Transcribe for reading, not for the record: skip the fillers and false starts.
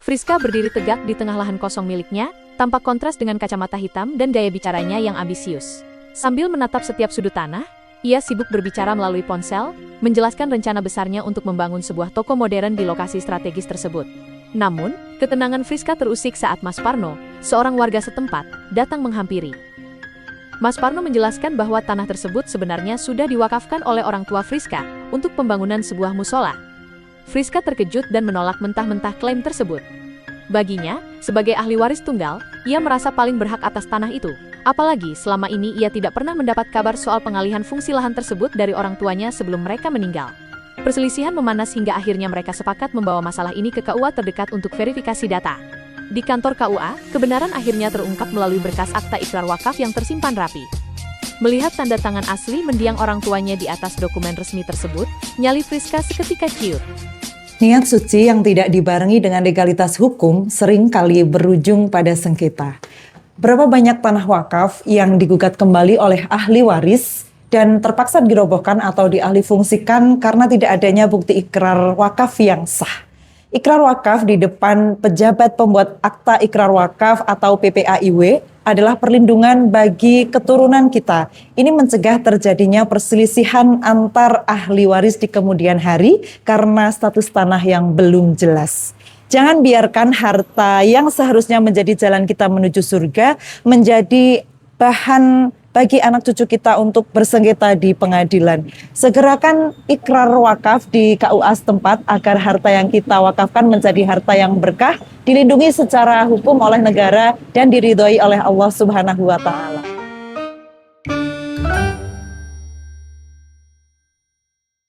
Friska berdiri tegak di tengah lahan kosong miliknya, tampak kontras dengan kacamata hitam dan gaya bicaranya yang ambisius. Sambil menatap setiap sudut tanah, ia sibuk berbicara melalui ponsel, menjelaskan rencana besarnya untuk membangun sebuah toko modern di lokasi strategis tersebut. Namun, ketenangan Friska terusik saat Mas Parno, seorang warga setempat, datang menghampiri. Mas Parno menjelaskan bahwa tanah tersebut sebenarnya sudah diwakafkan oleh orang tua Friska untuk pembangunan sebuah musola. Friska terkejut dan menolak mentah-mentah klaim tersebut. Baginya, sebagai ahli waris tunggal, ia merasa paling berhak atas tanah itu. Apalagi selama ini ia tidak pernah mendapat kabar soal pengalihan fungsi lahan tersebut dari orang tuanya sebelum mereka meninggal. Perselisihan memanas hingga akhirnya mereka sepakat membawa masalah ini ke KUA terdekat untuk verifikasi data. Di kantor KUA, kebenaran akhirnya terungkap melalui berkas akta ikrar wakaf yang tersimpan rapi. Melihat tanda tangan asli mendiang orang tuanya di atas dokumen resmi tersebut, nyali Friska seketika ciut. Niat suci yang tidak dibarengi dengan legalitas hukum sering kali berujung pada sengketa. Berapa banyak tanah wakaf yang digugat kembali oleh ahli waris dan terpaksa dirobohkan atau dialihfungsikan karena tidak adanya bukti ikrar wakaf yang sah. Ikrar wakaf di depan pejabat pembuat akta ikrar wakaf atau PPAIW adalah perlindungan bagi keturunan kita. Ini mencegah terjadinya perselisihan antar ahli waris di kemudian hari karena status tanah yang belum jelas. Jangan biarkan harta yang seharusnya menjadi jalan kita menuju surga menjadi bahan bagi anak cucu kita untuk bersengketa di pengadilan. Segerakan ikrar wakaf di KUA setempat agar harta yang kita wakafkan menjadi harta yang berkah, dilindungi secara hukum oleh negara dan diridhoi oleh Allah Subhanahu wa Ta'ala.